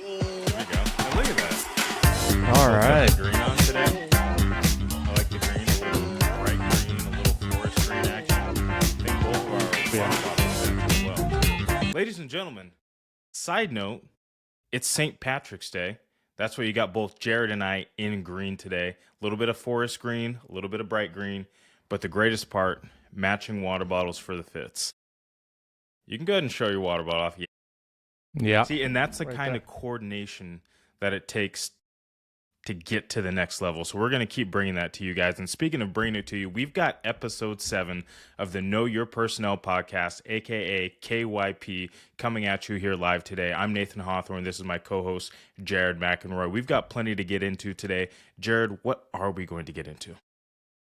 Now look at that. All right. Green on today. I like the green, a little bright green, a little forest green action. I think both of our water bottles as well. Ladies and gentlemen, side note, it's St. Patrick's Day. That's why you got both Jarod and I in green today. A little bit of forest green, a little bit of bright green, but the greatest part, matching water bottles for the fits. You can go ahead and show your water bottle off. Yeah. See, and that's the Right kind there. of coordination that it takes to get to the next level. So we're going to keep bringing that to you guys. And speaking of bringing it to you, we've got episode 7 of the Know Your Personnel podcast, aka KYP, coming at you here live today. I'm Nathan Hawthorne. This is my co-host, Jarod McEnroy. We've got plenty to get into today. Jarod, what are we going to get into?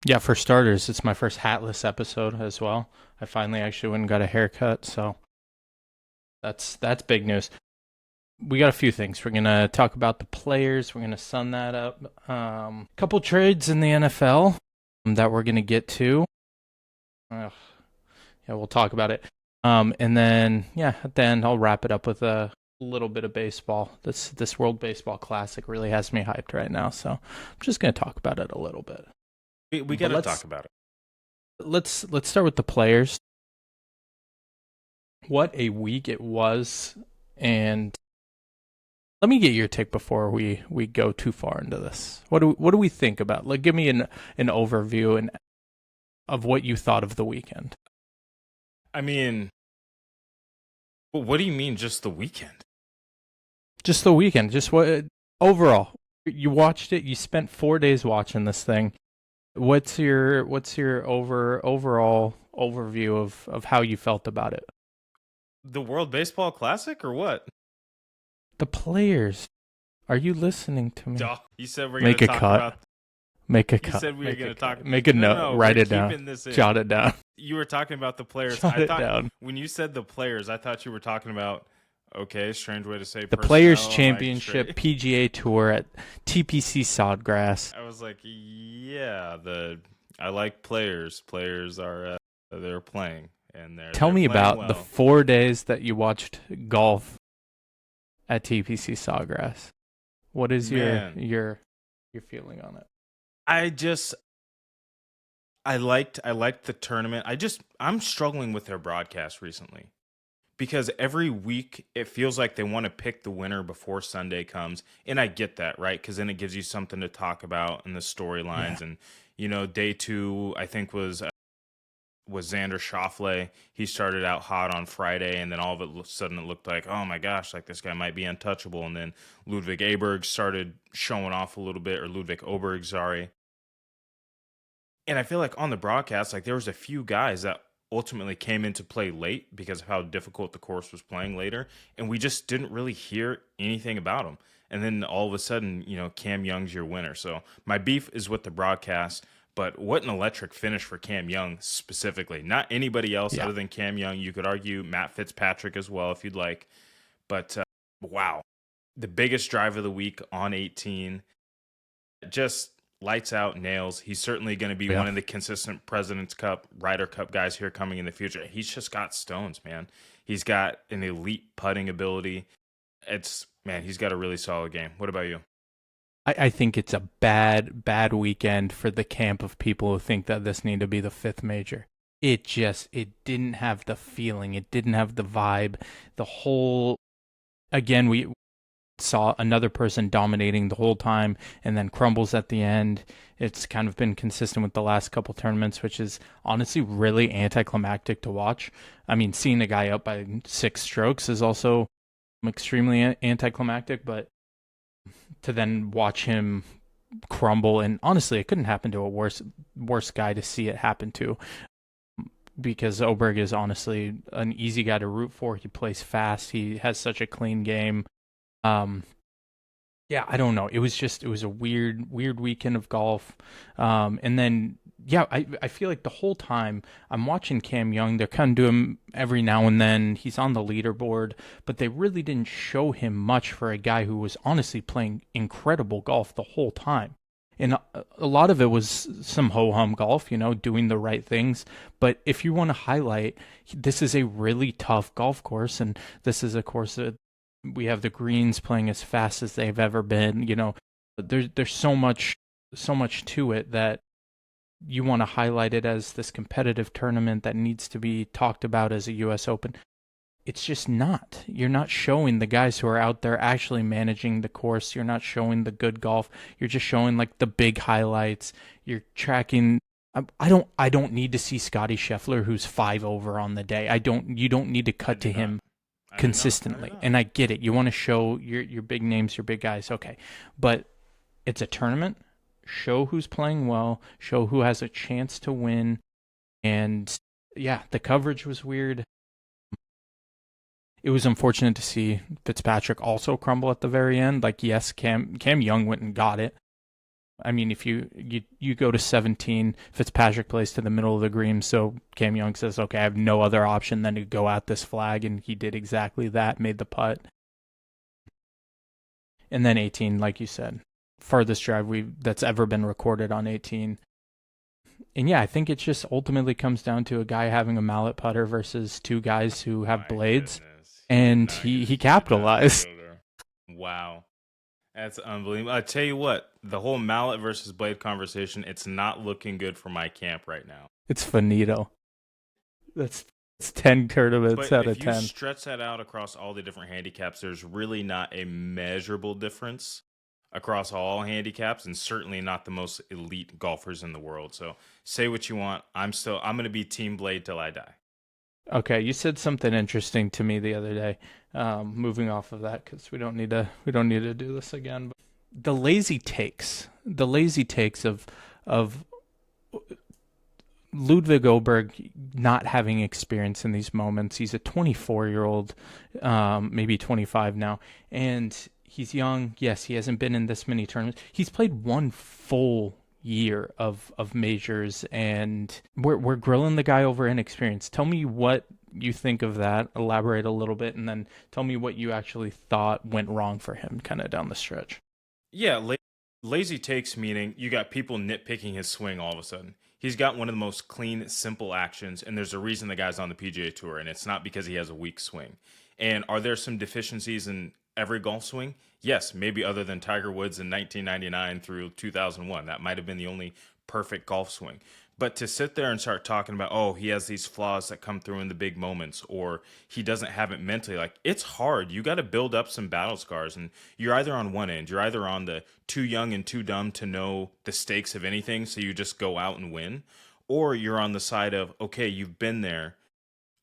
Yeah, for starters, it's my first hatless episode as well. I finally actually went and got a haircut, so that's big news. We got a few things. We're going to talk about the players. We're going to sum that up. A couple trades in the NFL that we're going to get to. Yeah, we'll talk about it. And then, at the end, I'll wrap it up with a little bit of baseball. This World Baseball Classic really has me hyped right now, so I'm just going to talk about it a little bit. We got to talk about it. Let's start with the players. What a week it was, and let me get your take before we go too far into this. What do we think about? Like, give me an overview of what you thought of the weekend. I mean, what do you mean just the weekend? Just the weekend. Just what overall? You watched it. You spent 4 days watching this thing. What's your overall overview of how you felt about it? The World Baseball Classic or what? The players. Are you listening to me? You said we're going to talk about... Make a You cut. said we were going to talk... Make a note. No, write it down. Jot it down. You were talking about the players. Jot it down. When you said the players, I thought you were talking about... Okay, strange way to say the personnel, Players Championship PGA Tour at TPC Sawgrass. I was like, yeah, I like players. Players are they're playing and Tell me about well. the 4 days that you watched golf at TPC Sawgrass. What is your feeling on it? I liked the tournament. I'm struggling with their broadcast recently. Because every week it feels like they want to pick the winner before Sunday comes. And I get that, right? Because then it gives you something to talk about in the storylines. Yeah. And, day 2, I think, was Xander Schauffele. He started out hot on Friday, and then all of a sudden it looked like, oh my gosh, like this guy might be untouchable. And then Ludwig Aberg started showing off a little bit, or Ludwig Oberg, sorry. And I feel like on the broadcast, like there was a few guys that ultimately came into play late because of how difficult the course was playing later, and we just didn't really hear anything about him. And then all of a sudden, Cam Young's your winner. So my beef is with the broadcast, but what an electric finish for Cam Young specifically. Not anybody else other than Cam Young. You could argue Matt Fitzpatrick as well if you'd like. But wow, the biggest drive of the week on 18. Just lights out, nails. He's certainly going to be one of the consistent President's Cup, Ryder Cup guys here coming in the future. He's just got stones, man. He's got an elite putting ability. He's got a really solid game. What about you? I think it's a bad weekend for the camp of people who think that this need to be the 5th major. It didn't have the feeling. It didn't have the vibe. Again, we saw another person dominating the whole time and then crumbles at the end. It's kind of been consistent with the last couple tournaments, which is honestly really anticlimactic to watch. I mean, seeing a guy up by 6 strokes is also extremely anticlimactic, but to then watch him crumble, and honestly, it couldn't happen to a worse guy to see it happen to, because Oberg is honestly an easy guy to root for. He plays fast. He has such a clean game. I don't know. It was a weird weekend of golf. And then, I feel like the whole time I'm watching Cam Young, they're kind of doing every now and then. He's on the leaderboard, but they really didn't show him much for a guy who was honestly playing incredible golf the whole time. And a lot of it was some ho-hum golf, doing the right things. But if you want to highlight, this is a really tough golf course, and this is a course that We have the Greens playing as fast as they've ever been. There's so much to it that you want to highlight it as this competitive tournament that needs to be talked about as a U.S. Open. It's just not. You're not showing the guys who are out there actually managing the course. You're not showing the good golf. You're just showing like the big highlights. You're tracking. I don't need to see Scotty Scheffler, who's 5 over on the day. You don't need to cut to him consistently. And I get it. You want to show your big names, your big guys. Okay. But it's a tournament. Show who's playing well. Show who has a chance to win. And yeah, the coverage was weird. It was unfortunate to see Fitzpatrick also crumble at the very end. Like, yes, Cam Young went and got it. I mean, if you go to 17, Fitzpatrick plays to the middle of the green, so Cam Young says, okay, I have no other option than to go at this flag, and he did exactly that, made the putt. And then 18, like you said, farthest drive that's ever been recorded on 18. And yeah, I think it just ultimately comes down to a guy having a mallet putter versus two guys who have blades. Goodness. And he capitalized. Wow. That's unbelievable. I tell you what, the whole mallet versus blade conversation, it's not looking good for my camp right now. It's finito. It's 10 tournaments out of 10. If you stretch that out across all the different handicaps, there's really not a measurable difference across all handicaps, and certainly not the most elite golfers in the world. So say what you want. I'm going to be team blade till I die. Okay, you said something interesting to me the other day. Moving off of that, because we don't need to do this again. But the lazy takes of Ludwig Oberg not having experience in these moments. He's a 24-year-old, maybe 25 now, and he's young. Yes, he hasn't been in this many tournaments. He's played one full year of majors, and we're grilling the guy over inexperience. Tell me what you think of that. Elaborate a little bit, and then tell me what you actually thought went wrong for him kind of down the stretch. Yeah, lazy takes, meaning you got people nitpicking his swing all of a sudden. He's got one of the most clean, simple actions, and there's a reason the guy's on the PGA Tour, and it's not because he has a weak swing. And are there some deficiencies in every golf swing? Yes, maybe other than Tiger Woods in 1999 through 2001. That might have been the only perfect golf swing. But to sit there and start talking about, oh, he has these flaws that come through in the big moments, or he doesn't have it mentally, like, it's hard. You got to build up some battle scars, and you're either on one end, you're either on the too young and too dumb to know the stakes of anything, so you just go out and win, or you're on the side of, okay, you've been there,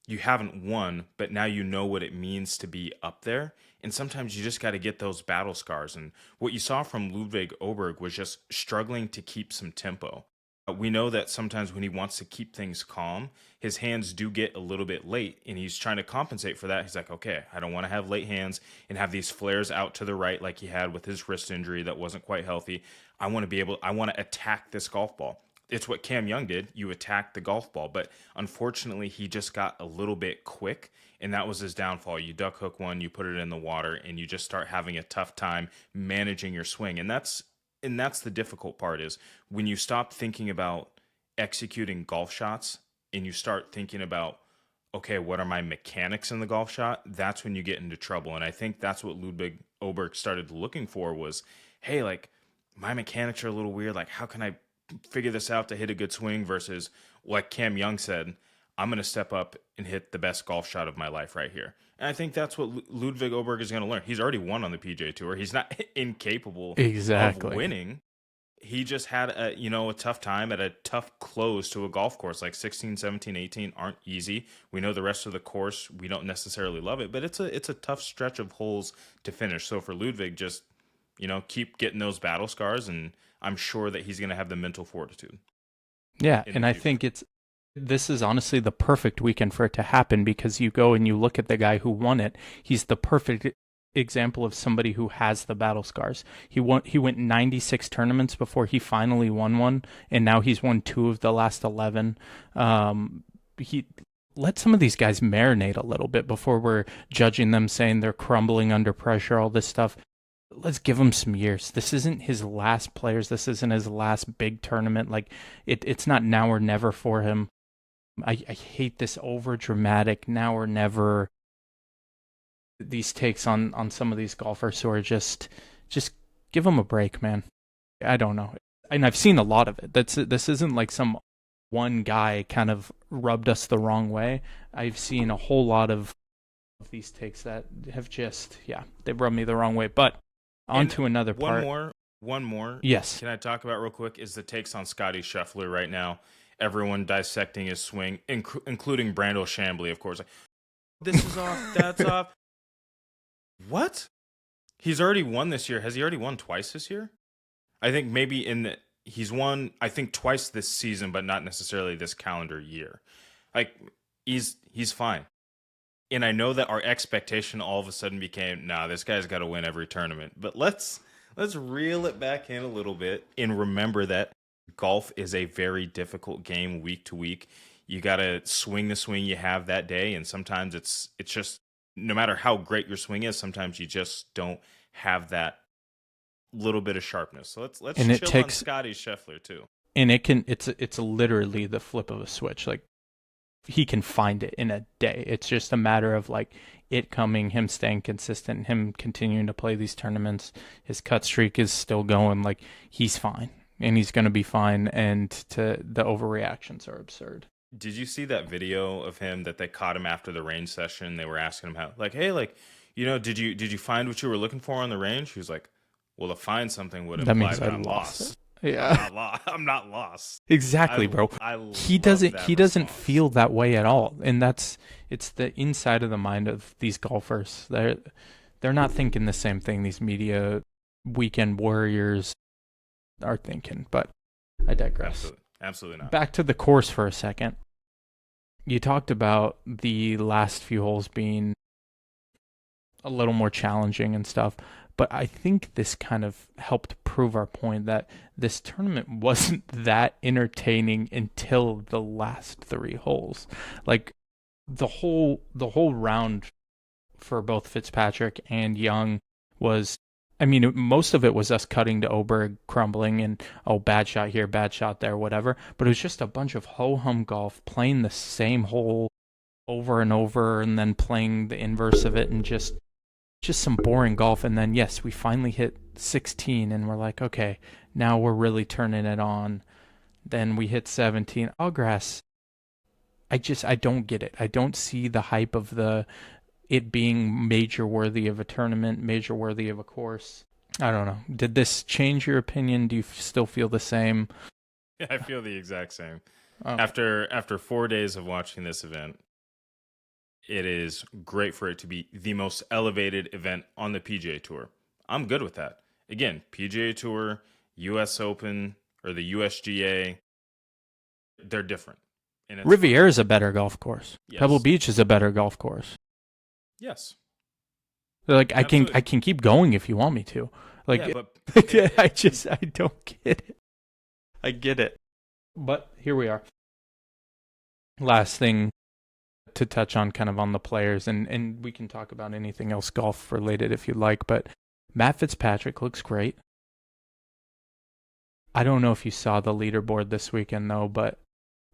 you haven't won, but now you know what it means to be up there. And sometimes you just got to get those battle scars. And what you saw from Ludwig Oberg was just struggling to keep some tempo. We know that sometimes when he wants to keep things calm, his hands do get a little bit late, and he's trying to compensate for that. He's like, okay, I don't want to have late hands and have these flares out to the right like he had with his wrist injury that wasn't quite healthy. I want to attack this golf ball. It's what Cam Young did. You attack the golf ball. But unfortunately, he just got a little bit quick, and that was his downfall. You duck hook one, you put it in the water, and you just start having a tough time managing your swing. And that's the difficult part, is when you stop thinking about executing golf shots and you start thinking about, okay, what are my mechanics in the golf shot? That's when you get into trouble. And I think that's what Ludwig Oberg started looking for was, hey, like, my mechanics are a little weird. Like, how can I figure this out to hit a good swing versus, like Cam Young said, I'm going to step up and hit the best golf shot of my life right here. And I think that's what Ludwig Oberg is going to learn. He's already won on the PGA Tour. He's not incapable of winning. He just had a tough time at a tough close to a golf course. Like 16, 17, 18 aren't easy. We know the rest of the course, we don't necessarily love it, but it's a tough stretch of holes to finish. So for Ludwig, just, keep getting those battle scars, and I'm sure that he's going to have the mental fortitude. Yeah, and I think this is honestly the perfect weekend for it to happen, because you go and you look at the guy who won it. He's the perfect example of somebody who has the battle scars. He went 96 tournaments before he finally won one, and now he's won 2 of the last 11. He let some of these guys marinate a little bit before we're judging them, saying they're crumbling under pressure, all this stuff. Let's give him some years. This isn't his last players. This isn't his last big tournament. Like, it's not now or never for him. I hate this over dramatic now or never. these takes on some of these golfers who are just give them a break, man. I don't know. And I've seen a lot of it. This isn't like some one guy kind of rubbed us the wrong way. I've seen a whole lot of these takes that have just, yeah, they've rubbed me the wrong way. But on to another part. One more. Yes. Can I talk about real quick is the takes on Scotty Scheffler right now. Everyone dissecting his swing, including Brandel Chambly, of course. Like, this is off, that's off. What? He's already won this year. Has he already won twice this year? I think maybe he's won, I think, twice this season, but not necessarily this calendar year. Like, he's fine. And I know that our expectation all of a sudden became, nah, this guy's got to win every tournament. But let's reel it back in a little bit and remember that golf is a very difficult game week to week. You got to swing the swing you have that day, and sometimes it's just, no matter how great your swing is, sometimes you just don't have that little bit of sharpness. So let's chill on Scotty Scheffler too. And it's literally the flip of a switch. Like, he can find it in a day. It's just a matter of like it coming, him staying consistent, him continuing to play these tournaments. His cut streak is still going. Like, he's fine, and he's going to be fine. And the overreactions are absurd. Did you see that video of him that they caught him after the range session? They were asking him how, like, hey, like, did you find what you were looking for on the range? He was like, well, to find something would imply that I'm lost. Yeah, I'm not lost. Exactly, bro. He doesn't feel that way at all, and it's the inside of the mind of these golfers. They're not thinking the same thing these media weekend warriors are thinking. But I digress. Absolutely not. Back to the course for a second. You talked about the last few holes being a little more challenging and stuff. But I think this kind of helped prove our point that this tournament wasn't that entertaining until the last 3 holes. Like, the whole round for both Fitzpatrick and Young was, I mean, most of it was us cutting to Oberg, crumbling, and, oh, bad shot here, bad shot there, whatever. But it was just a bunch of ho-hum golf, playing the same hole over and over, and then playing the inverse of it, and just some boring golf. And then, yes, we finally hit 16 and we're like, okay, now we're really turning it on. Then we hit 17. Oh, grass. I don't get it. I don't see the hype of it being major worthy of a tournament, major worthy of a course. I don't know. Did this change your opinion? Do you still feel the same? Yeah, I feel the exact same. Oh. After 4 days of watching this event, it is great for it to be the most elevated event on the PGA Tour. I'm good with that. Again, PGA Tour, US Open, or the USGA, they're different. Riviera is a better golf course. Yes. Pebble Beach is a better golf course. Yes. Like, I can keep going if you want me to. Like, yeah, but I don't get it. I get it. But here we are. Last thing to touch on, kind of on the players, and we can talk about anything else golf related if you like, but Matt Fitzpatrick looks great. I don't know if you saw the leaderboard this weekend though, but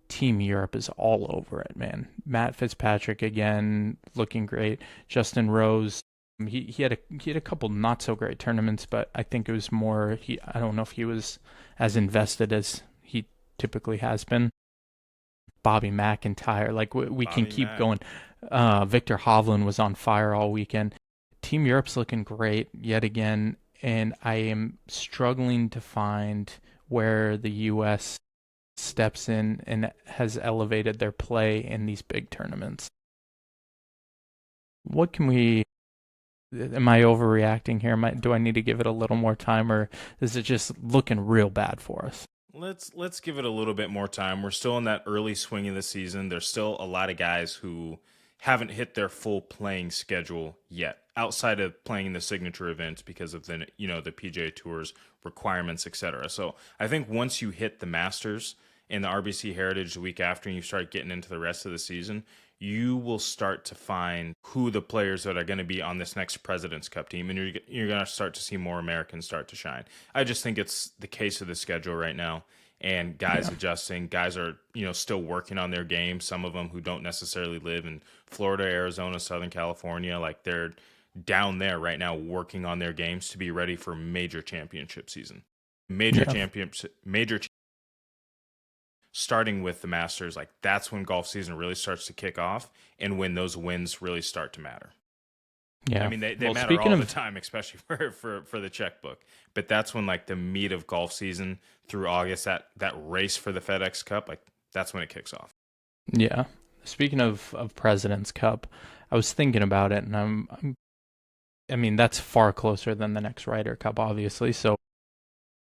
Team Europe is all over it, man. Matt Fitzpatrick again looking great. Justin Rose, he had a couple not so great tournaments, but I think it was more I don't know if he was as invested as he typically has been. Bobby McIntyre, like we can keep going. Victor Hovland was on fire all weekend. Team Europe's looking great yet again, and I am struggling to find where the U.S. steps in and has elevated their play in these big tournaments. What can we... Am I overreacting here? Do I need to give it a little more time, or is it just looking real bad for us? Let's give it a little bit more time. We're still in that early swing of the season. There's still a lot of guys who haven't hit their full playing schedule yet, outside of playing the signature events because of the PGA Tour's requirements, etc. So I think once you hit the Masters and the RBC Heritage the week after, and you start getting into the rest of the season, you will start to find who the players that are going to be on this next President's Cup team, and you're going to start to see more Americans start to shine. I just think it's the case of the schedule right now. and guys adjusting. Guys are, still working on their game. Some of them who don't necessarily live in Florida, Arizona, Southern California, like they're down there right now working on their games to be ready for major championship season. Starting with the Masters, like that's when golf season really starts to kick off and when those wins really start to matter. Yeah. I mean, they matter all the time, especially for the checkbook. But that's when like the meat of golf season through August, that race for the FedEx Cup, like that's when it kicks off. Yeah. Speaking of President's Cup, I was thinking about it, and I mean, that's far closer than the next Ryder Cup, obviously. So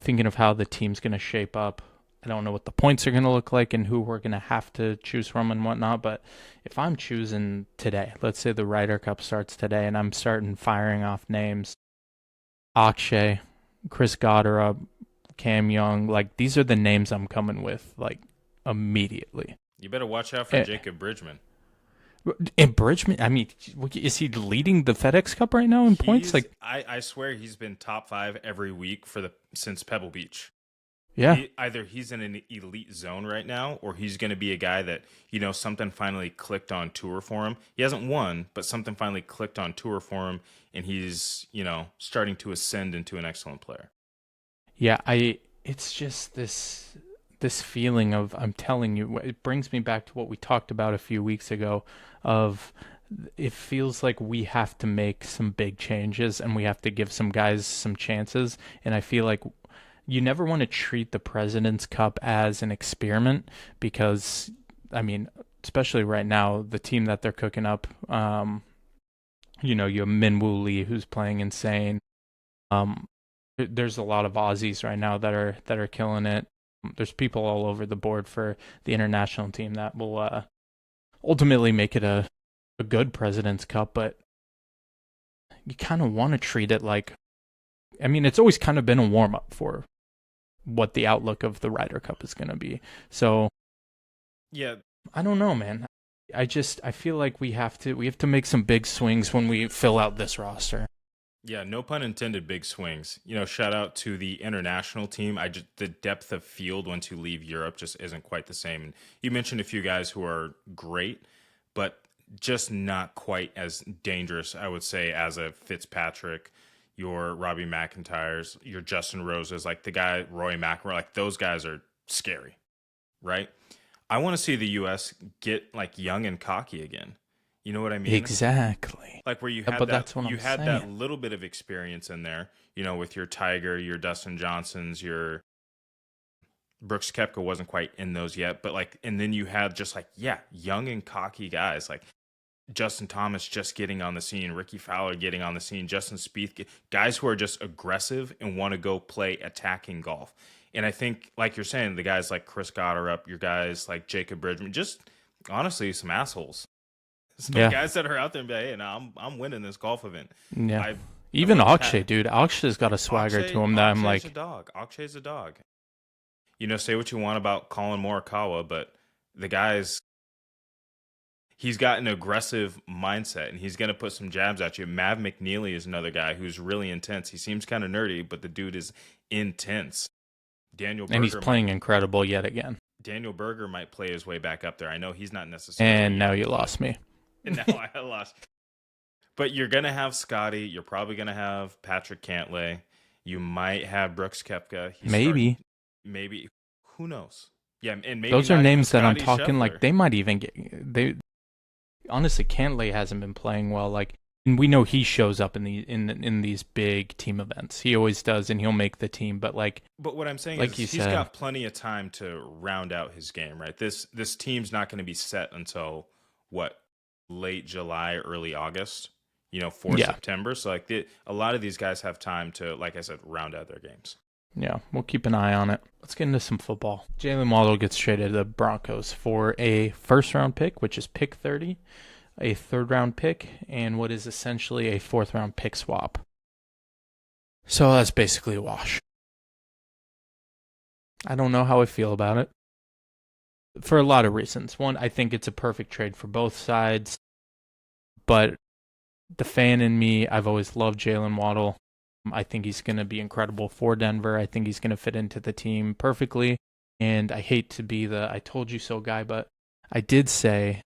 thinking of how the team's going to shape up. I don't know what the points are going to look like and who we're going to have to choose from and whatnot. But if I'm choosing today, let's say the Ryder Cup starts today and I'm starting firing off names, Achane, Chris Gotterup, Cam Young, like these are the names I'm coming with like immediately. You better watch out for Jacob Bridgman. And Bridgman, I mean, is he leading the FedEx Cup right now in points? Like, I swear he's been top 5 every week since Pebble Beach. Yeah. Either he's in an elite zone right now, or he's going to be a guy that, something finally clicked on tour for him. He hasn't won, but something finally clicked on tour for him, and he's, starting to ascend into an excellent player. Yeah, it's just this feeling of, I'm telling you, it brings me back to what we talked about a few weeks ago of it feels like we have to make some big changes and we have to give some guys some chances. And I feel like you never want to treat the President's Cup as an experiment because, I mean, especially right now, the team that they're cooking up, you have Minwoo Lee who's playing insane. There's a lot of Aussies right now that are killing it. There's people all over the board for the international team that will ultimately make it a good President's Cup, but you kind of want to treat it like, I mean, it's always kind of been a warm-up for what the outlook of the Ryder Cup is going to be. So, yeah, I don't know, man. I feel like we have to make some big swings when we fill out this roster. Yeah, no pun intended, big swings. Shout out to the international team. The depth of field once you leave Europe just isn't quite the same. And you mentioned a few guys who are great, but just not quite as dangerous, I would say, as a Fitzpatrick, your Robbie McIntyres, your Justin Roses, like the guy Roy McIlroy, like those guys are scary, right? I want to see the U.S. get like young and cocky again. You know what I mean? Exactly. Like where you had that little bit of experience in there, with your Tiger, your Dustin Johnsons, your Brooks Koepka wasn't quite in those yet, but like, and then you had just like, young and cocky guys like Justin Thomas just getting on the scene, Ricky Fowler getting on the scene, Justin Spieth, guys who are just aggressive and want to go play attacking golf. And I think, like you're saying, the guys like Chris Gotterup, your guys like Jacob Bridgman, just honestly some assholes. Some guys that are out there and be like, hey, no, I'm winning this golf event. Yeah. Even Achane, dude. Aksha's got a swagger to him that I'm like. Aksha's a dog. Say what you want about Colin Morikawa, but the guy's, he's got an aggressive mindset and he's going to put some jabs at you. Mav McNeely is another guy who's really intense. He seems kind of nerdy, but the dude is intense. And he's playing incredible yet again. Daniel Berger might play his way back up there. I know he's not necessarily. And now you lost me. And now I lost. But you're going to have Scotty. You're probably going to have Patrick Cantlay. You might have Brooks Koepka. Maybe. Who knows? Yeah, and maybe those are names that I'm Scotty talking Scheffler. Like they might even get. They honestly, Cantlay hasn't been playing well. Like, and we know he shows up in these big team events. He always does, and he'll make the team. But what I'm saying is, he's got plenty of time to round out his game, right? This team's not going to be set until what? Late July, early August, for September. So a lot of these guys have time to, like I said, round out their games. Yeah, we'll keep an eye on it. Let's get into some football. Jaylen Waddle gets traded to the Broncos for a first-round pick, which is pick 30, a third-round pick, and what is essentially a fourth-round pick swap. So that's basically a wash. I don't know how I feel about it. For a lot of reasons. One, I think it's a perfect trade for both sides. But the fan in me, I've always loved Jaylen Waddle. I think he's going to be incredible for Denver. I think he's going to fit into the team perfectly. And I hate to be the I told you so guy, but I did say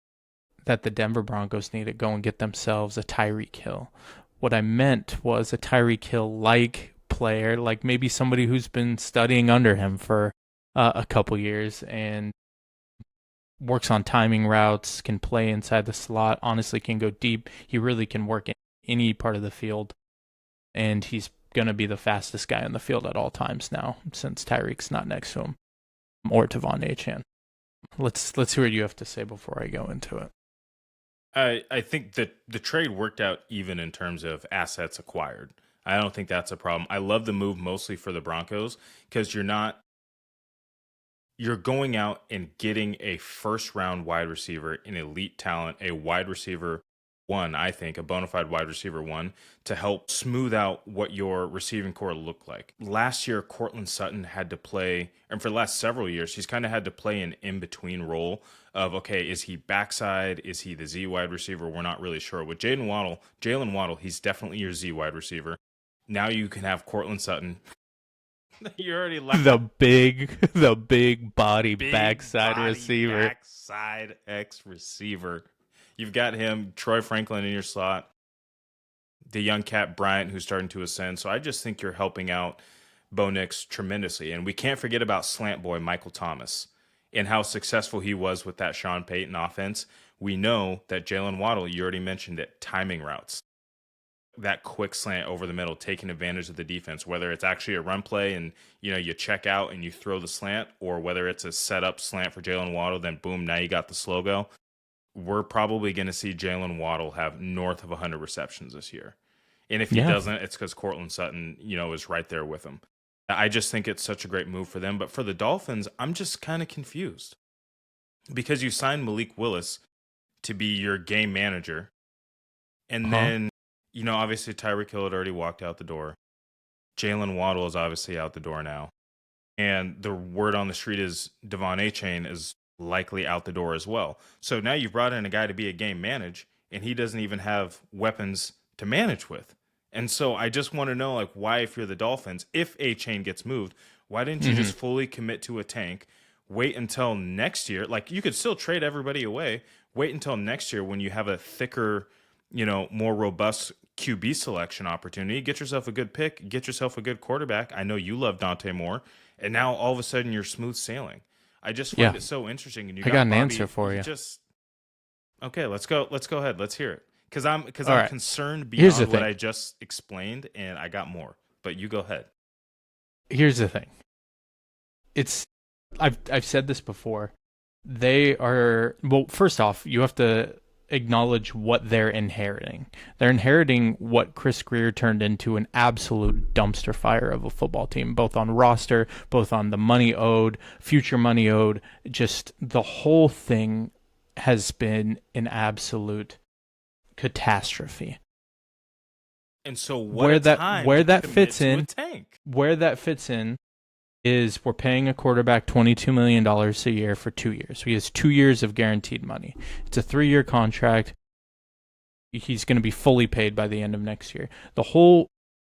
that the Denver Broncos need to go and get themselves a Tyreek Hill. What I meant was a Tyreek Hill-like player, like maybe somebody who's been studying under him for a couple years and works on timing routes, can play inside the slot, honestly can go deep. He really can work in any part of the field, and he's going to be the fastest guy on the field at all times now since Tyreek's not next to him, or Devon Achane. Let's hear what you have to say before I go into it. I think that the trade worked out even in terms of assets acquired. I don't think that's a problem. I love the move mostly for the Broncos because you're going out and getting a first round wide receiver, an elite talent, a wide receiver one, I think, a bona fide wide receiver one, to help smooth out what your receiving core looked like. Last year, Courtland Sutton had to play, and for the last several years, he's kind of had to play an in-between role of, okay, is he backside? Is he the Z wide receiver? We're not really sure. With Jaylen Waddle, he's definitely your Z wide receiver. Now you can have Courtland Sutton. You already left the big body backside receiver. Backside X receiver. You've got him, Troy Franklin in your slot, the young Cat Bryant who's starting to ascend. So I just think you're helping out Bo Nix tremendously. And we can't forget about slant boy Michael Thomas and how successful he was with that Sean Payton offense. We know that Jaylen Waddle, you already mentioned it, timing routes. That quick slant over the middle, taking advantage of the defense, whether it's actually a run play and you check out and you throw the slant, or whether it's a set up slant for Jaylen Waddle, then boom, now you got the slow go. We're probably going to see Jaylen Waddle have north of 100 receptions this year. And if he doesn't, it's because Courtland Sutton, is right there with him. I just think it's such a great move for them. But for the Dolphins, I'm just kind of confused. Because you signed Malik Willis to be your game manager. And then, obviously Tyreek Hill had already walked out the door. Jaylen Waddle is obviously out the door now. And the word on the street is Devon Achane is likely out the door as well. So now you've brought in a guy to be a game manage, and he doesn't even have weapons to manage with. And so I just want to know, why, if you're the Dolphins, if Achane gets moved, why didn't you just fully commit to a tank, wait until next year? You could still trade everybody away, wait until next year when you have a thicker, more robust QB selection opportunity, get yourself a good pick, get yourself a good quarterback. I know you love Dante Moore, and now all of a sudden you're smooth sailing. I just find it so interesting. And I got an answer for you. Okay, let's go ahead. Let's hear it. Because I'm right. concerned beyond what I just explained, and I got more. But you go ahead. Here's the thing. I've said this before. They are, well, first off, you have to acknowledge what they're inheriting. They're inheriting what Chris Grier turned into, an absolute dumpster fire of a football team, both on roster, both on the money owed, future money owed. Just the whole thing has been an absolute catastrophe. And so where that fits in is we're paying a quarterback $22 million a year for 2 years. He has 2 years of guaranteed money. It's a 3-year contract. He's going to be fully paid by the end of next year.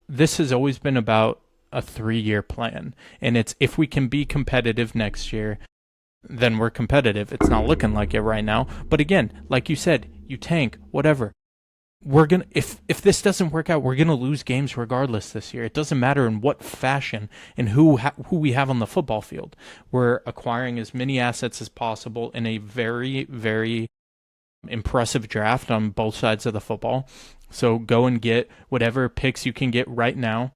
This has always been about a 3-year plan. And it's, if we can be competitive next year, then we're competitive. It's not looking like it right now. But again, like you said, you tank, whatever. We're gonna, if this doesn't work out, we're gonna lose games regardless this year. It doesn't matter in what fashion and who we have on the football field. We're acquiring as many assets as possible in a very, very impressive draft on both sides of the football. So go and get whatever picks you can get right now.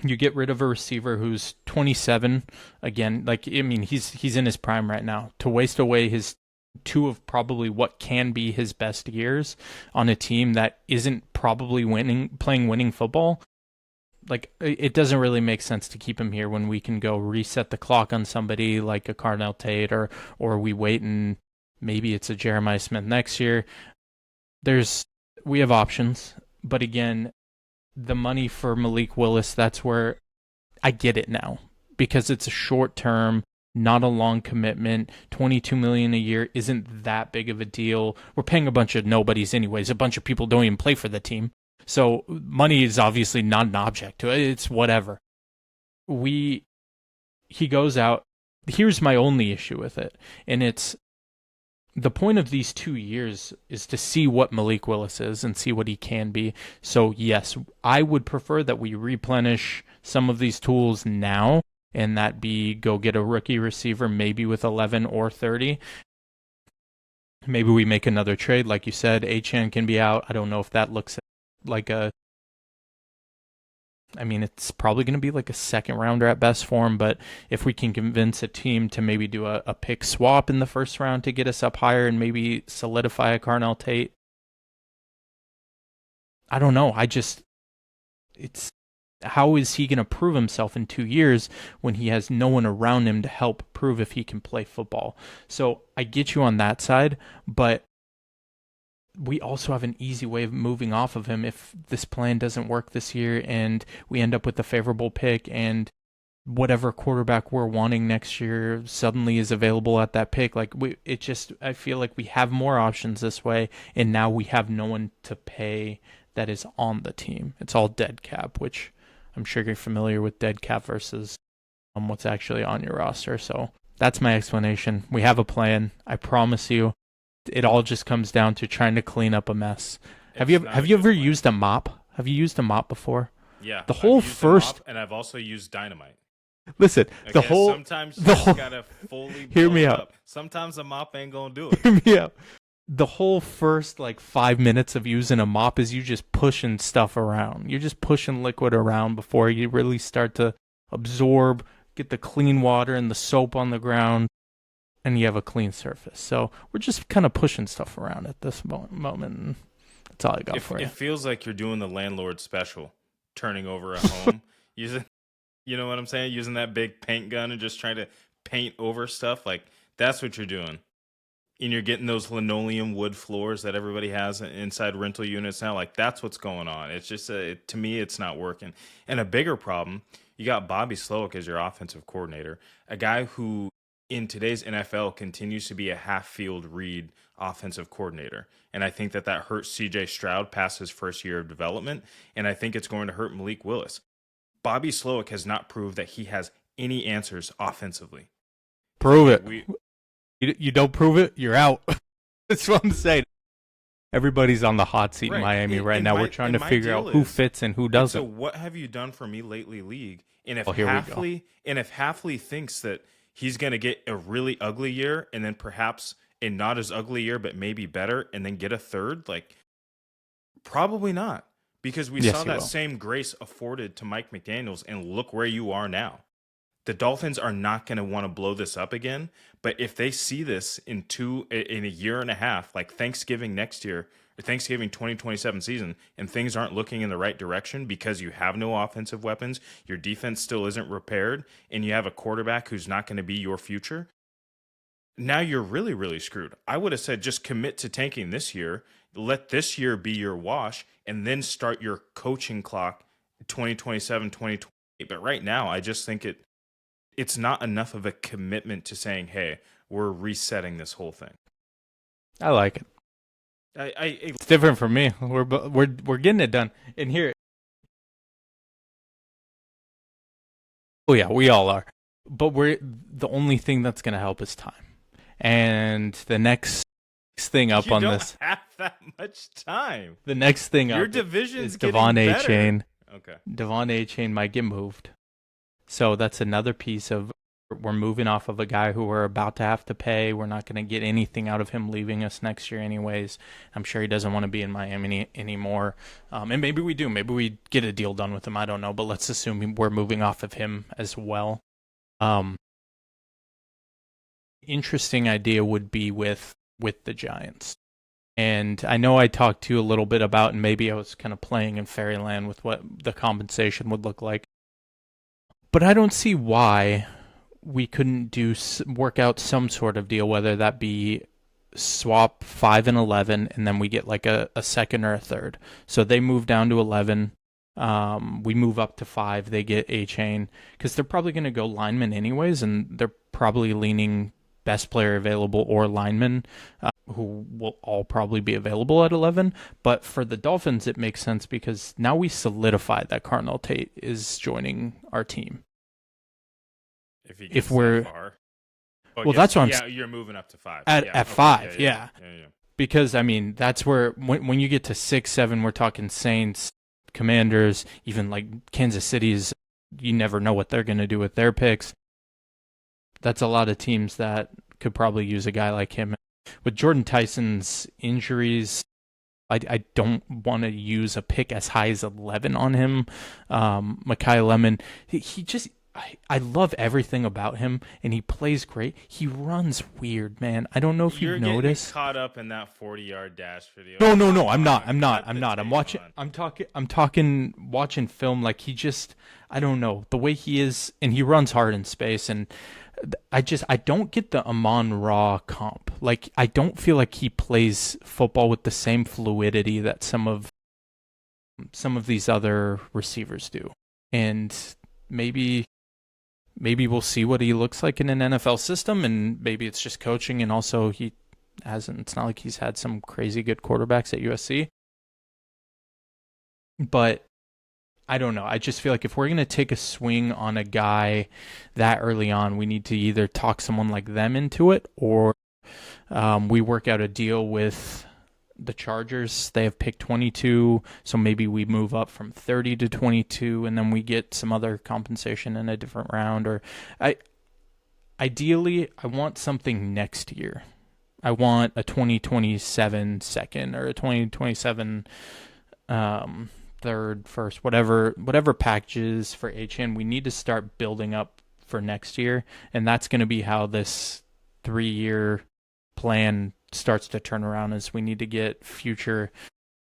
You get rid of a receiver who's 27 again. He's in his prime right now. To waste away his 2 of probably what can be his best years on a team that isn't probably playing winning football, it doesn't really make sense to keep him here when we can go reset the clock on somebody like a Carnell Tate, or we wait and maybe it's a Jeremiah Smith next year. We have options, but again, the money for Malik Willis, that's where I get it now, because it's a short term, not a long commitment. $22 million a year isn't that big of a deal. We're paying a bunch of nobodies anyways. A bunch of people don't even play for the team. So money is obviously not an object to it. It's whatever. He goes out, here's my only issue with it, and it's the point of these 2 years is to see what Malik Willis is and see what he can be. So yes, I would prefer that we replenish some of these tools now, and that be go get a rookie receiver, maybe with 11 or 30. Maybe we make another trade, like you said. Achane can be out. I don't know if that looks like it's probably going to be like a second rounder at best for him, but if we can convince a team to maybe do a pick swap in the first round to get us up higher and maybe solidify a Carnell Tate, I don't know. It's how is he going to prove himself in 2 years when he has no one around him to help prove if he can play football? So I get you on that side, but we also have an easy way of moving off of him if this plan doesn't work this year and we end up with a favorable pick and whatever quarterback we're wanting next year suddenly is available at that pick. I feel like we have more options this way, and now we have no one to pay that is on the team. It's all dead cap, which I'm sure you're familiar with dead cap versus what's actually on your roster. So that's my explanation. We have a plan. I promise you. It all just comes down to trying to clean up a mess. Have you ever used a mop? Have you used a mop before? Yeah. The whole first, and I've also used dynamite. Listen, Okay, the whole. Sometimes you just gotta fully hear me blow it out. up. Sometimes a mop ain't gonna do it. Hear me out. The whole first 5 minutes of using a mop is you just pushing stuff around. You're just pushing liquid around before you really start to absorb, get the clean water and the soap on the ground, and you have a clean surface. So we're just kind of pushing stuff around at this moment. And that's all I got for you. It feels like you're doing the landlord special, turning over a home, using, you know what I'm saying? Using that big paint gun and just trying to paint over stuff. That's what you're doing. And you're getting those linoleum wood floors that everybody has inside rental units now. That's what's going on. It's just, to me, it's not working. And a bigger problem, you got Bobby Slowick as your offensive coordinator, a guy who in today's NFL continues to be a half-field read offensive coordinator. And I think that hurts C.J. Stroud past his first year of development, and I think it's going to hurt Malik Willis. Bobby Slowick has not proved that he has any answers offensively. Prove it. You don't prove it, you're out. That's what I'm saying. Everybody's on the hot seat in Miami right now. We're trying to figure out who fits and who doesn't. So what have you done for me lately, league? And if if Halfley thinks that he's going to get a really ugly year and then perhaps a not as ugly year, but maybe better, and then get a third, probably not. Because we saw that same grace afforded to Mike McDaniels, and look where you are now. The Dolphins are not going to want to blow this up again, but if they see this in a year and a half, like Thanksgiving next year, or Thanksgiving 2027 season, and things aren't looking in the right direction because you have no offensive weapons, your defense still isn't repaired, and you have a quarterback who's not going to be your future, now you're really, really screwed. I would have said just commit to tanking this year, let this year be your wash, and then start your coaching clock 2027, 2028. But right now, I just think it's not enough of a commitment to saying, hey, we're resetting this whole thing. I like it. It's different for me. We're getting it done. And here, oh yeah, we all are. But the only thing that's going to help is time. And the next thing up on this, you don't have that much time. The next thing your up division's is Devon Achane. Okay, Devon Achane might get moved. So that's another piece of we're moving off of a guy who we're about to have to pay. We're not going to get anything out of him leaving us next year anyways. I'm sure he doesn't want to be in Miami anymore. And maybe we do. Maybe we get a deal done with him. I don't know. But let's assume we're moving off of him as well. Interesting idea would be with the Giants. And I know I talked to you a little bit about, and maybe I was kind of playing in fairyland with what the compensation would look like. But I don't see why we couldn't work out some sort of deal, whether that be swap 5 and 11, and then we get a second or a third. So they move down to 11. We move up to 5. They get Achane, because they're probably going to go lineman anyways, and they're probably leaning best player available or lineman, who will all probably be available at 11. But for the Dolphins, it makes sense because now we solidified that Carnell Tate is joining our team. If he gets that far. Oh, I Well, guess, that's what I'm yeah, you're moving up to 5. at Yeah. Okay. 5. Yeah. Yeah. Because I mean, that's where when you get to 6, 7, we're talking Saints, Commanders, even like Kansas City's. You never know what they're going to do with their picks. That's a lot of teams that could probably use a guy like him. With Jordan Tyson's injuries, I don't want to use a pick as high as 11 on him. Mekhi Lemon, he just. I love everything about him, and he plays great. He runs weird, man. I don't know if You're you've getting noticed. caught up in that 40-yard dash video. No. I'm not. Cut I'm the watching. tape on. I'm talking. Watching film, like he just. I don't know the way he is, and he runs hard in space, and I don't get the Amon Ra comp. Like I don't feel like he plays football with the same fluidity that some of these other receivers do, and maybe we'll see what he looks like in an NFL system, and maybe it's just coaching, and also he hasn't. It's not like he's had some crazy good quarterbacks at USC, but I don't know. I just feel like if we're gonna take a swing on a guy that early on, we need to either talk someone like them into it, or we work out a deal with the Chargers. They have picked 22, so maybe we move up from 30 to 22, and then we get some other compensation in a different round. Or ideally, I want something next year. I want a 2027 second or a 2027 third, first, whatever packages for Achane. We need to start building up for next year, and that's going to be how this 3-year plan starts to turn around. Is we need to get future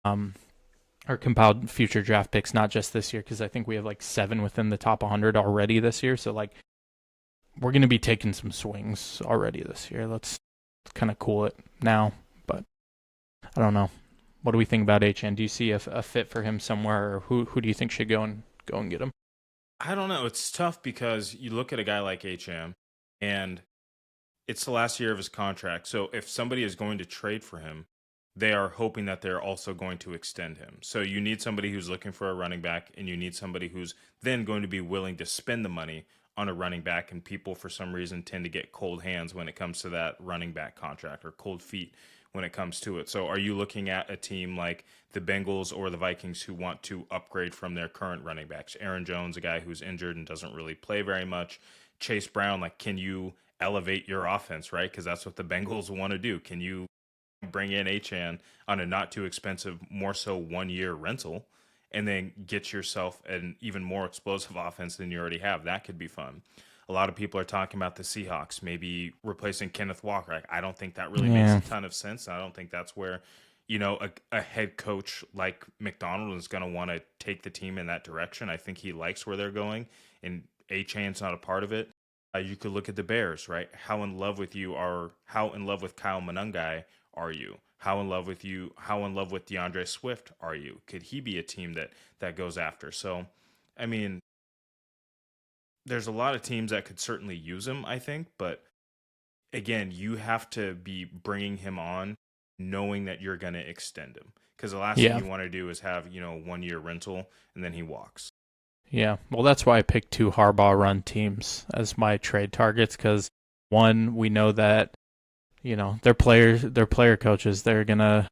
or compiled future draft picks, not just this year, because I think we have like 7 within the top 100 already this year. So like we're going to be taking some swings already this year. Let's kind of cool it now, but I don't know. What do we think about Achane? Do you see a fit for him somewhere, or who do you think should go and get him? I don't know. It's tough because you look at a guy like HM, and it's the last year of his contract. So if somebody is going to trade for him, they are hoping that they're also going to extend him. So you need somebody who's looking for a running back, and you need somebody who's then going to be willing to spend the money on a running back. And people, for some reason, tend to get cold hands when it comes to that running back contract, or cold feet when it comes to it. So are you looking at a team like the Bengals or the Vikings who want to upgrade from their current running backs? Aaron Jones, a guy who's injured and doesn't really play very much. Chase Brown, like, can you elevate your offense, right? Because that's what the Bengals want to do. Can you bring in Achane on a not too expensive, more so 1-year rental, and then get yourself an even more explosive offense than you already have? That could be fun. A lot of people are talking about the Seahawks maybe replacing Kenneth Walker. I don't think that really makes a ton of sense. I don't think that's where, a head coach like McDonald is going to want to take the team in that direction. I think he likes where they're going, and Achane's not a part of it. You could look at the Bears, right? How in love with Kyle Monangai are you? How in love with DeAndre Swift are you? Could he be a team that goes after? So, I mean, there's a lot of teams that could certainly use him, I think, but again, you have to be bringing him on knowing that you're going to extend him, because the last thing you want to do is have 1-year rental and then he walks. Yeah, well, that's why I picked 2 Harbaugh-run teams as my trade targets, because one, we know that their player coaches, they're gonna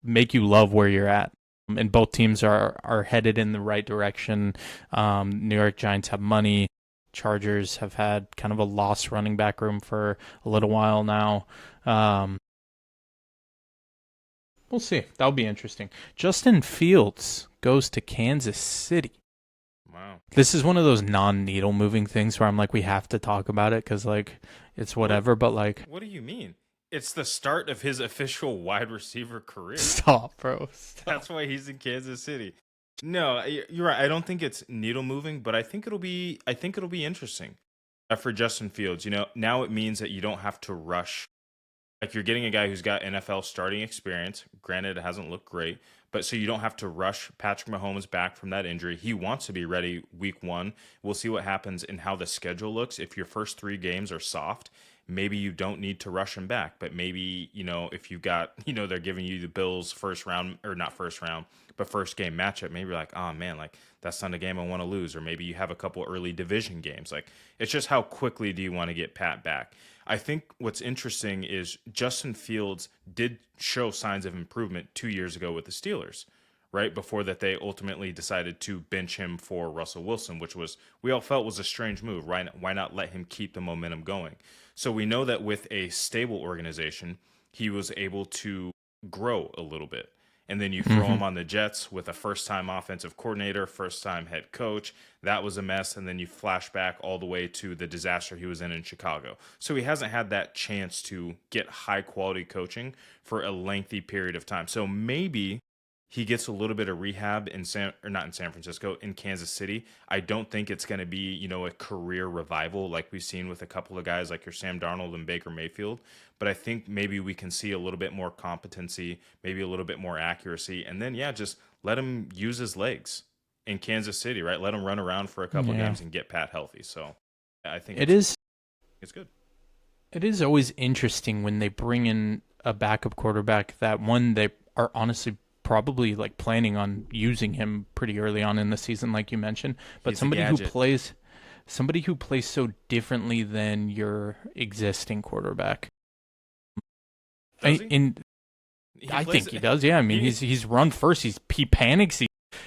make you love where you're at, and both teams are headed in the right direction. New York Giants have money. Chargers have had kind of a lost running back room for a little while now. We'll see. That'll be interesting. Justin Fields goes to Kansas City. Wow. This is one of those non-needle moving things where I'm like, we have to talk about it because, like, it's whatever, but, like... What do you mean? It's the start of his official wide receiver career. Stop, bro. Stop. That's why he's in Kansas City. No, you're right. I don't think it's needle moving, but I think it'll be interesting for Justin Fields. Now it means that you don't have to rush. Like, you're getting a guy who's got NFL starting experience. Granted, it hasn't looked great, but so you don't have to rush Patrick Mahomes back from that injury. He wants to be ready week 1. We'll see what happens and how the schedule looks. If your first 3 games are soft, maybe you don't need to rush him back. But maybe, if you got, they're giving you the Bills first round, or not first round, But first game matchup, maybe you're like, oh man, like that's not a game I want to lose. Or maybe you have a couple early division games. Like it's just how quickly do you want to get Pat back? I think what's interesting is Justin Fields did show signs of improvement 2 years ago with the Steelers, right? Before that, they ultimately decided to bench him for Russell Wilson, which was, we all felt was a strange move, right? Why not let him keep the momentum going? So we know that with a stable organization, he was able to grow a little bit. And then you throw him on the Jets with a first-time offensive coordinator, first-time head coach. That was a mess. And then you flash back all the way to the disaster he was in Chicago. So he hasn't had that chance to get high-quality coaching for a lengthy period of time. So maybe he gets a little bit of rehab in not in San Francisco, in Kansas City. I don't think it's going to be, a career revival like we've seen with a couple of guys like your Sam Darnold and Baker Mayfield. But I think maybe we can see a little bit more competency, maybe a little bit more accuracy. And then, just let him use his legs in Kansas City, right? Let him run around for a couple of games and get Pat healthy. So I think it's good. It is always interesting when they bring in a backup quarterback that one, they are honestly probably like planning on using him pretty early on in the season, like you mentioned, but somebody who plays so differently than your existing quarterback. I think he does. Yeah, I mean, he's run first. He panics.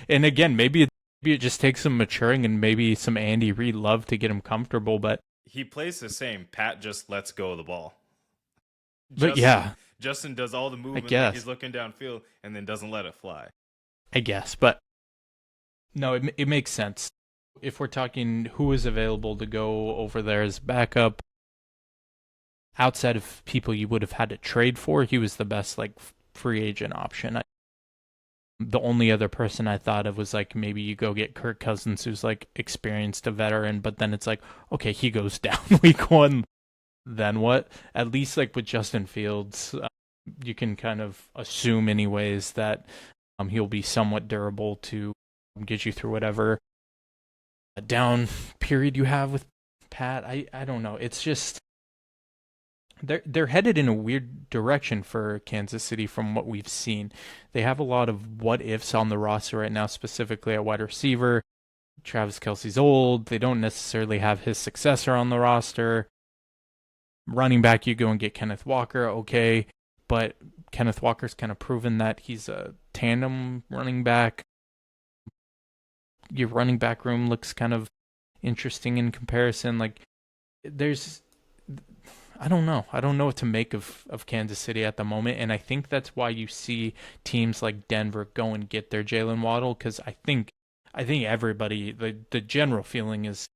And again, maybe it just takes some maturing and maybe some Andy Reid love to get him comfortable. But he plays the same. Pat just lets go of the ball. But Justin does all the movement. Like he's looking downfield and then doesn't let it fly. I guess, but no, it makes sense. If we're talking who is available to go over there as backup, outside of people you would have had to trade for, he was the best like free agent option. The only other person I thought of was like maybe you go get Kirk Cousins, who's like experienced, a veteran, but then it's like, okay, he goes down week one. Then what? At least like with Justin Fields, you can kind of assume anyways that he'll be somewhat durable to get you through whatever down period you have with Pat. I don't know. It's just they're headed in a weird direction for Kansas City from what we've seen. They have a lot of what ifs on the roster right now, specifically at wide receiver. Travis Kelce's old. They don't necessarily have his successor on the roster. Running back, you go and get Kenneth Walker, okay, but Kenneth Walker's kind of proven that he's a tandem running back. Your running back room looks kind of interesting in comparison. Like, I don't know what to make of Kansas City at the moment, and I think that's why you see teams like Denver go and get their Jaylen Waddle, because I think everybody, the general feeling is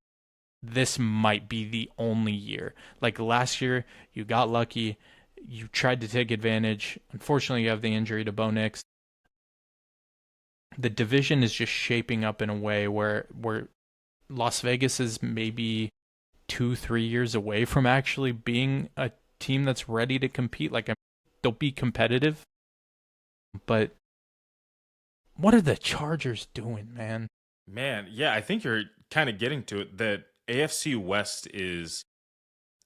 this might be the only year. Like last year, you got lucky. You tried to take advantage. Unfortunately, you have the injury to Bo Nix. The division is just shaping up in a way where Las Vegas is maybe 2-3 years away from actually being a team that's ready to compete. Like, they'll be competitive. But what are the Chargers doing, man? Man, yeah, I think you're kind of getting to it. That AFC West is,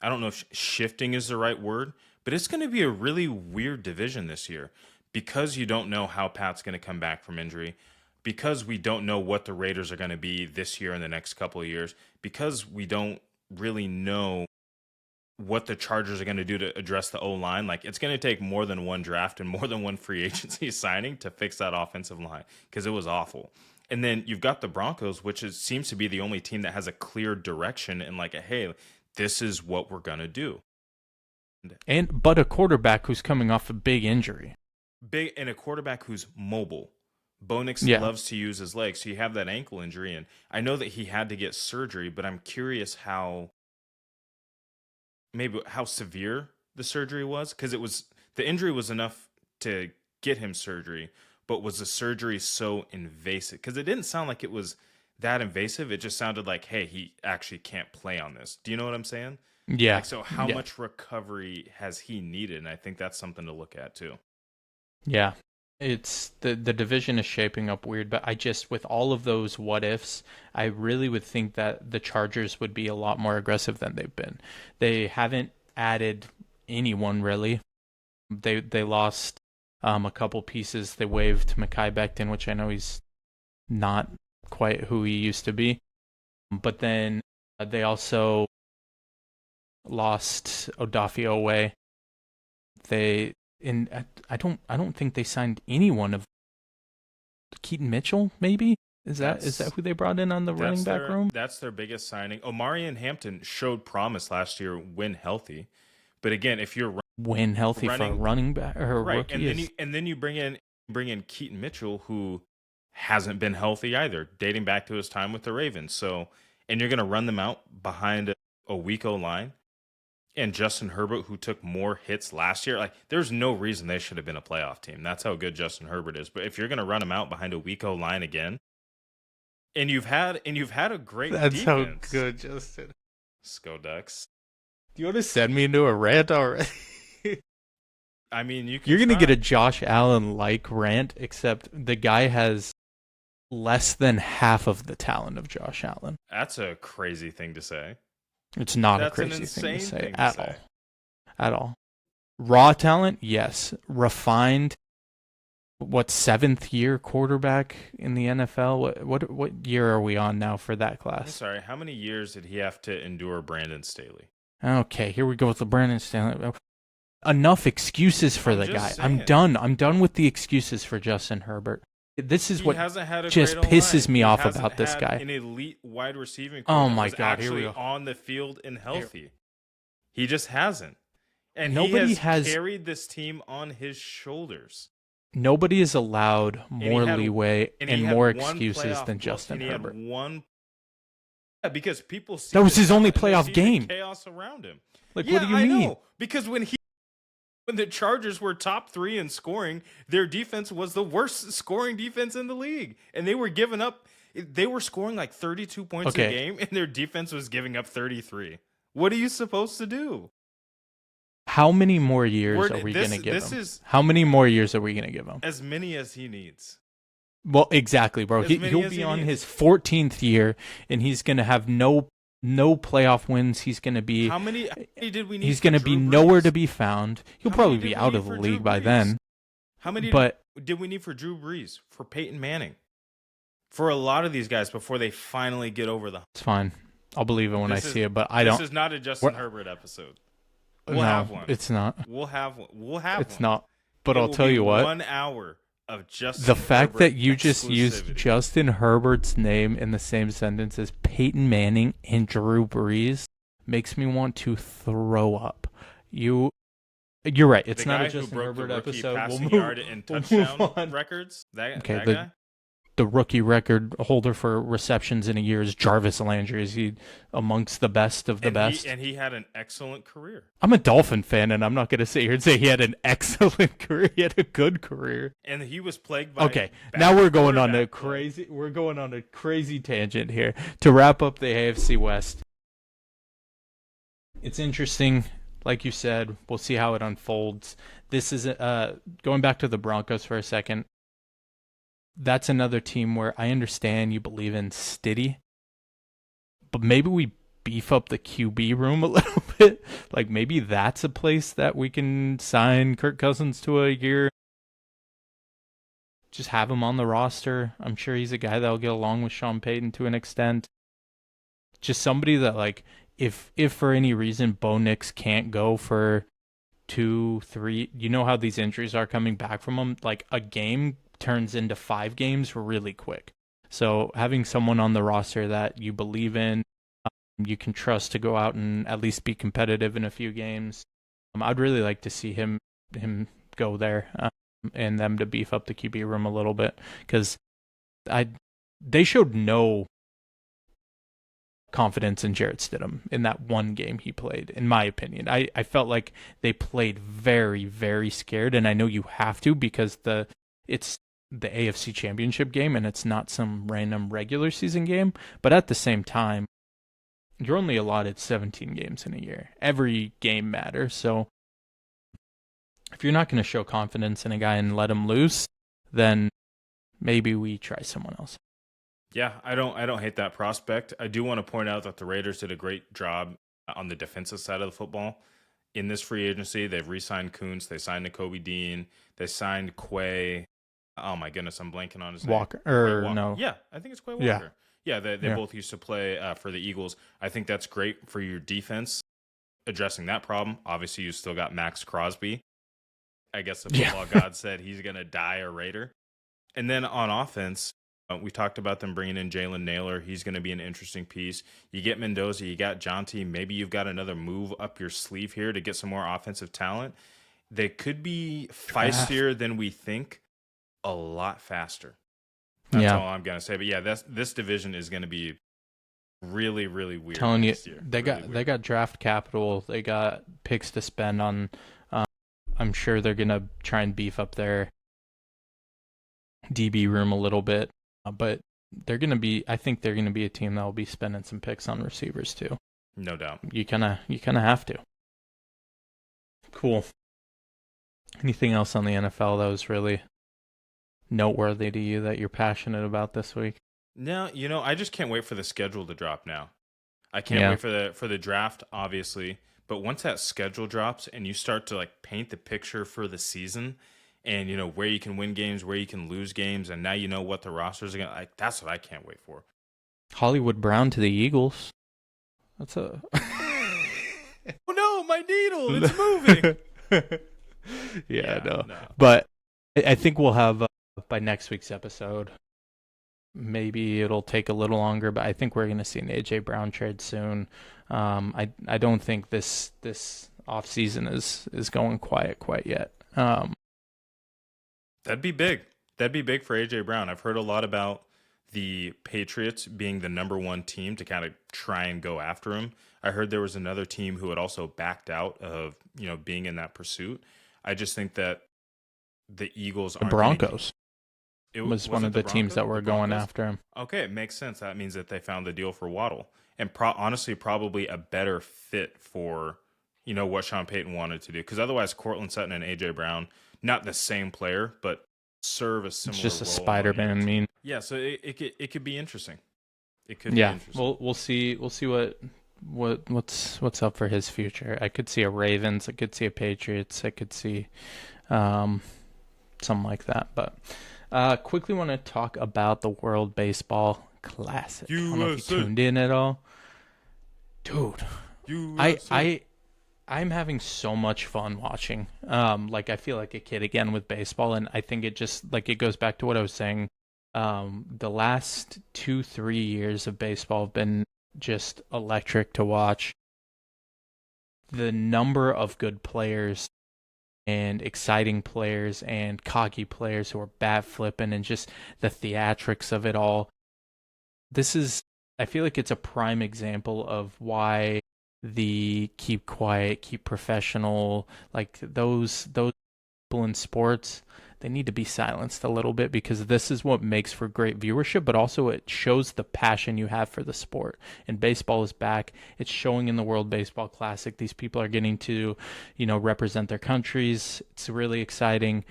I don't know if shifting is the right word, but it's going to be a really weird division this year because you don't know how Pat's going to come back from injury, because we don't know what the Raiders are going to be this year and the next couple of years, because we don't really know what the Chargers are going to do to address the O-line. Like, it's going to take more than one draft and more than one free agency signing to fix that offensive line because it was awful. And then you've got the Broncos, which seems to be the only team that has a clear direction and like, hey, this is what we're going to do. But a quarterback who's coming off a big injury. And a quarterback who's mobile. Bo Nix loves to use his legs. So you have that ankle injury. And I know that he had to get surgery, but I'm curious how severe the surgery was. Because the injury was enough to get him surgery. But was the surgery so invasive? Because it didn't sound like it was that invasive. It just sounded like, hey, he actually can't play on this. Do you know what I'm saying? Yeah. Like, so how much recovery has he needed? And I think that's something to look at too. Yeah. It's the division is shaping up weird, but with all of those what ifs, I really would think that the Chargers would be a lot more aggressive than they've been. They haven't added anyone really. They lost A couple pieces. They waived Mekhi Becton, which I know he's not quite who he used to be. But then they also lost Odafio away. I don't think they signed anyone of Keaton Mitchell, maybe? Is that who they brought in on the running back room? That's their biggest signing. Omarion Hampton showed promise last year when healthy. But again, if you're when healthy for a running back or a right, rookie, and then you bring in Keaton Mitchell, who hasn't been healthy either, dating back to his time with the Ravens. So, and you're going to run them out behind a weak O-line, and Justin Herbert, who took more hits last year. Like, there's no reason they should have been a playoff team. That's how good Justin Herbert is. But if you're going to run them out behind a weak O-line again, and you've had a great that's defense. How good, Justin. Sko Ducks. Do you want to send me into a rant already? I mean, you're going to get a Josh Allen-like rant, except the guy has less than half of the talent of Josh Allen. That's a crazy thing to say. It's not a crazy thing to say at all. At all. Raw talent, yes. Refined, seventh year quarterback in the NFL? What year are we on now for that class? I'm sorry, how many years did he have to endure Brandon Staley? Okay, here we go with the Brandon Staley. Enough excuses for the guy. Saying. I'm done with the excuses for Justin Herbert. This is what just pisses me off about this guy. An elite wide receiving. Oh my God! Here we go. On the field and healthy, he just hasn't. And nobody has carried this team on his shoulders. Nobody is allowed more leeway and more excuses than Justin Herbert. Because people see that was his only playoff game. Chaos around him. Like, what do you mean? Know. Because when the Chargers were top 3 in scoring, their defense was the worst scoring defense in the league. And they were giving up, they were scoring like 32 points a game, and their defense was giving up 33. What are you supposed to do? How many more years are we going to give him? How many more years are we going to give him? As many as he needs. Well, exactly, bro. He'll be on his 14th year, and he's going to have no playoff wins. He's going to be how many did we need? He's going to be nowhere to be found. He'll probably be out of the league by then. How many did we need for Drew Brees, for Peyton Manning, for a lot of these guys before they finally get over the? It's fine. I'll believe it when I see it, but I don't. This is not a Justin Herbert episode. We'll have one. It's not. We'll have one. We'll have it's not. But I'll tell you what. 1 hour of Justin the fact Herbert that you just used Justin Herbert's name in the same sentence as Peyton Manning and Drew Brees makes me want to throw up. You're right. It's not a Justin Herbert episode. We'll move and touchdown records. That guy? The rookie record holder for receptions in a year is Jarvis Landry. Is he amongst the best of the best? And he had an excellent career. I'm a Dolphin fan, and I'm not going to sit here and say he had an excellent career. He had a good career. And he was plagued by now we're going on a crazy. We're going on a crazy tangent here to wrap up the AFC West. It's interesting, like you said. We'll see how it unfolds. This is going back to the Broncos for a second. That's another team where I understand you believe in Stiddy, but maybe we beef up the QB room a little bit. Like, maybe that's a place that we can sign Kirk Cousins to a year. Just have him on the roster. I'm sure he's a guy that'll get along with Sean Payton to an extent. Just somebody that, like, if for any reason Bo Nix can't go for 2, 3, you know how these injuries are coming back from him? Like, a game turns into 5 games really quick. So having someone on the roster that you believe in, you can trust to go out and at least be competitive in a few games. I'd really like to see him go there and them to beef up the QB room a little bit, because they showed no confidence in Jarrett Stidham in that one game he played, in my opinion. I felt like they played very, very scared, and I know you have to because it's the AFC Championship game and it's not some random regular season game, but at the same time, you're only allotted 17 games in a year. Every game matters, so if you're not going to show confidence in a guy and let him loose, then maybe we try someone else. Yeah, I don't hate that prospect. I do want to point out that the Raiders did a great job on the defensive side of the football. In this free agency, they've re-signed Kuntz, they signed Nakobe Dean, They signed Quay. Oh my goodness, I'm blanking on his Walker name. or Walker. no? Yeah, I think it's Quay Yeah, Walker. Yeah, they yeah, both used to play for the Eagles. I think that's great for your defense, addressing that problem. Obviously, you still got Max Crosby. I guess the yeah. football god said he's going to die a Raider. And then on offense, we talked about them bringing in Jalen Naylor. He's going to be an interesting piece. You get Mendoza, you got Jonte. Maybe you've got another move up your sleeve here to get some more offensive talent. They could be feistier than we think, a lot faster. That's all I'm going to say. But yeah, this division is going to be really, really weird. Telling you, next year. they got draft capital. They got picks to spend on. I'm sure they're gonna try and beef up their DB room a little bit, but they're gonna be. I think they're gonna be a team that will be spending some picks on receivers too. No doubt. You kind of have to. Cool. Anything else on the NFL that was really noteworthy to you that you're passionate about this week? No, I just can't wait for the schedule to drop now. I can't wait for the draft, obviously. But once that schedule drops and you start to like paint the picture for the season and where you can win games, where you can lose games, and now you know what the rosters are going to like, that's what I can't wait for. Hollywood Brown to the Eagles. That's a Oh no, my needle, it's moving. No. But I think we'll have by next week's episode. Maybe it'll take a little longer, but I think we're going to see an AJ Brown trade soon. I don't think this off season is going quiet quite yet. That'd be big. That'd be big for AJ Brown. I've heard a lot about the Patriots being the number one team to kind of try and go after him. I heard there was another team who had also backed out of being in that pursuit. I just think that the Eagles The Broncos. It was one of the teams that were going after him. Okay, it makes sense. That means that they found the deal for Waddle. And honestly, probably a better fit for, what Sean Payton wanted to do. Because otherwise, Cortland Sutton and A.J. Brown, not the same player, but serve a similar role. It's just a Spider-Man meme. Yeah, so it could be interesting. It could be interesting. We'll see what's up for his future. I could see a Ravens. I could see a Patriots. I could see something like that. But quickly want to talk about the World Baseball Classic. USA. I don't know if you tuned in at all. Dude, I'm having so much fun watching. I feel like a kid again with baseball, and I think it just it goes back to what I was saying. The last 2-3 years of baseball have been just electric to watch. The number of good players and exciting players and cocky players who are bat flipping and just the theatrics of it all. I feel like it's a prime example of why the keep quiet, keep professional, those people in sports, they need to be silenced a little bit, because this is what makes for great viewership, but also it shows the passion you have for the sport. And baseball is back. It's showing in the World Baseball Classic. These people are getting to, represent their countries. It's really exciting.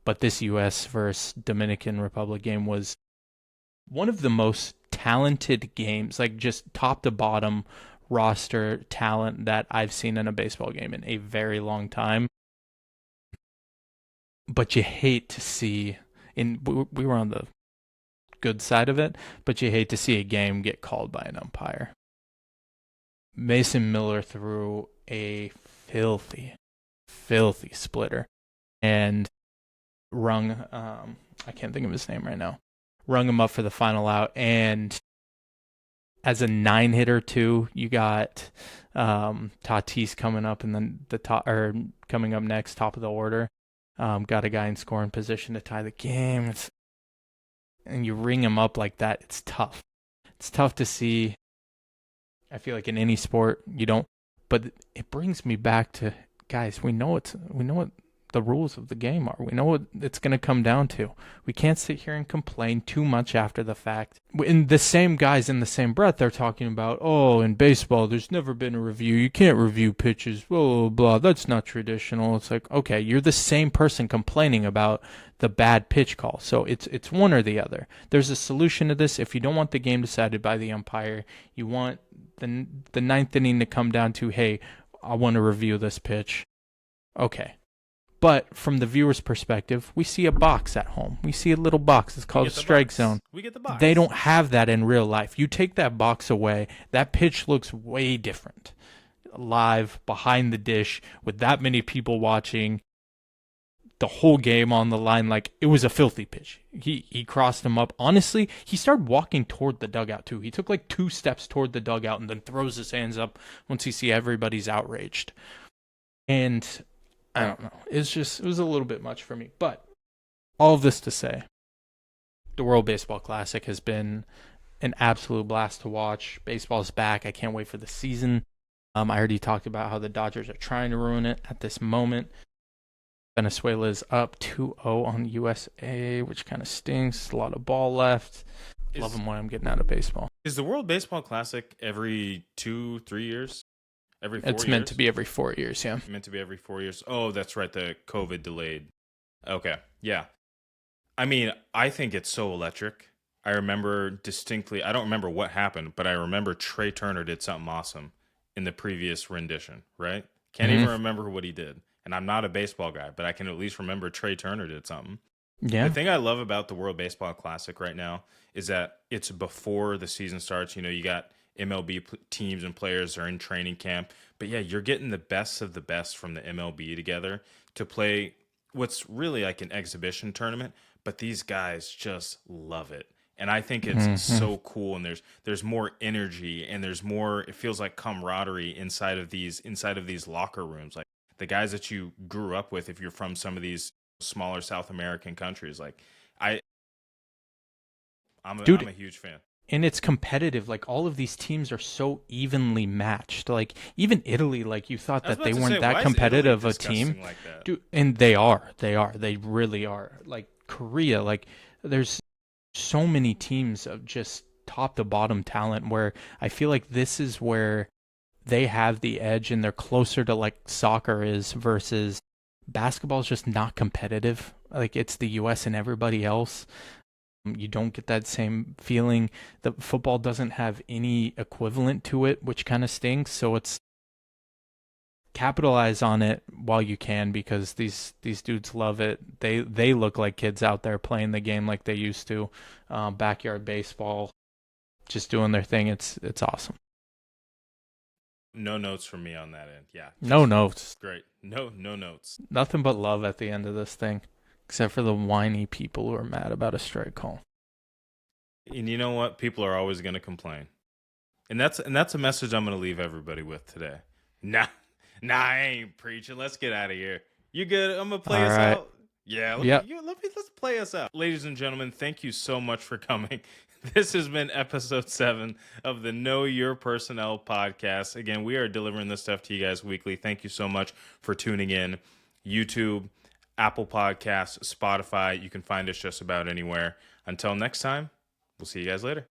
But this U.S. versus Dominican Republic game was one of the most talented games, just top to bottom roster talent that I've seen in a baseball game in a very long time. But you hate to see, we were on the good side of it, but you hate to see a game get called by an umpire. Mason Miller threw a filthy splitter and rung, I can't think of his name right now, rung him up for the final out. And as a 9-hitter too, you got Tatis coming up, and then coming up next, top of the order. Got a guy in scoring position to tie the game. And you ring him up like that, it's tough. It's tough to see. I feel like in any sport, you don't. But it brings me back to, guys, we know what the rules of the game are. We know what it's going to come down to. We can't sit here and complain too much after the fact. And the same guys in the same breath, they're talking about, in baseball, there's never been a review. You can't review pitches, blah, blah, blah. That's not traditional. It's like, okay, you're the same person complaining about the bad pitch call. So it's one or the other. There's a solution to this. If you don't want the game decided by the umpire, you want the ninth inning to come down to, hey, I want to review this pitch. Okay. But from the viewer's perspective, we see a box at home. We see a little box. It's called a strike zone. We get the box. They don't have that in real life. You take that box away, that pitch looks way different. Live, behind the dish, with that many people watching, the whole game on the line, like, it was a filthy pitch. He crossed him up. Honestly, he started walking toward the dugout, too. He took like 2 steps toward the dugout and then throws his hands up once he see everybody's outraged. And I don't know. It was a little bit much for me. But all of this to say, the World Baseball Classic has been an absolute blast to watch. Baseball's back. I can't wait for the season. I already talked about how the Dodgers are trying to ruin it at this moment. Venezuela is up 2-0 on USA, which kind of stinks. A lot of ball left. Love them when I'm getting out of baseball. Is the World Baseball Classic every 2-3 years? Every 4 years? It's meant to be every 4 years, yeah. Meant to be every 4 years. Oh, that's right. The COVID delayed. Okay. Yeah. I mean, I think it's so electric. I remember distinctly, I don't remember what happened, but I remember Trey Turner did something awesome in the previous rendition, right? Can't even remember what he did. And I'm not a baseball guy, but I can at least remember Trey Turner did something. Yeah. The thing I love about the World Baseball Classic right now is that it's before the season starts. You know, you got MLB teams and players are in training camp. But yeah, you're getting the best of the best from the MLB together to play what's really like an exhibition tournament. But these guys just love it. And I think it's so cool, and there's more energy, and there's more, it feels like camaraderie inside of these locker rooms. Like the guys that you grew up with, if you're from some of these smaller South American countries, like I'm a huge fan. And it's competitive. Like, all of these teams are so evenly matched. Like, even Italy, like, you thought that they weren't that competitive a team. Like that? Dude, and they are. They really are. Like, Korea, like, there's so many teams of just top to bottom talent where I feel like this is where they have the edge and they're closer to like soccer is, versus basketball is just not competitive. Like, it's the US and everybody else. You don't get that same feeling. The football doesn't have any equivalent to it, which kind of stinks. So it's capitalize on it while you can, because these dudes love it. They look like kids out there playing the game like they used to. Backyard baseball, just doing their thing. It's awesome. No notes from me on that end. Yeah. No notes. Great. No notes. Nothing but love at the end of this thing. Except for the whiny people who are mad about a strike call. And you know what? People are always going to complain. And that's a message I'm going to leave everybody with today. Nah, I ain't preaching. Let's get out of here. You good? I'm going to play us out. Yeah, let's play us out. Ladies and gentlemen, thank you so much for coming. This has been episode 7 of the Know Your Personnel podcast. Again, we are delivering this stuff to you guys weekly. Thank you so much for tuning in. YouTube, Apple Podcasts, Spotify. You can find us just about anywhere. Until next time, we'll see you guys later.